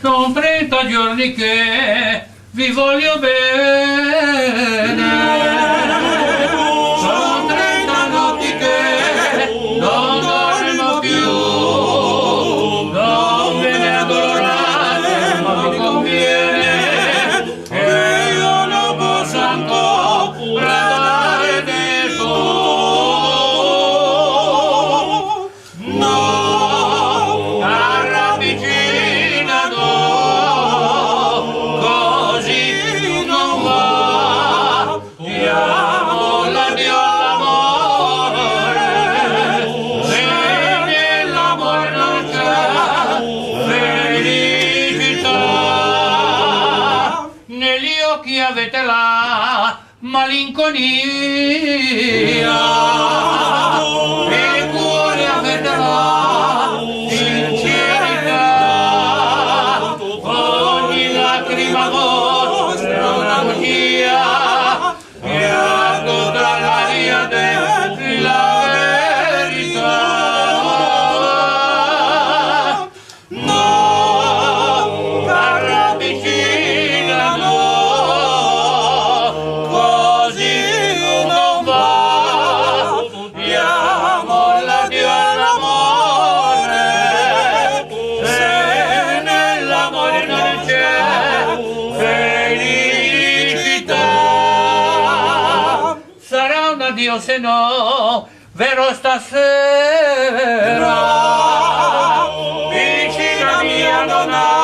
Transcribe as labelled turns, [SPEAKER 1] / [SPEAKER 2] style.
[SPEAKER 1] Sono 30 giorni che vi voglio bene, sono 30 notti che non dormo più, non ve ne addolorate, ma mi conviene che io non posso ancora dare del tuo, no, cara vicina, no. Negli occhi avete la malinconia, nel cuore avete la sincerità, ogni lacrima vostra è una bugia, e a tutta l'aria della verità. No, cara vicina, Dio, se no, vero stasera, vicina mia non ha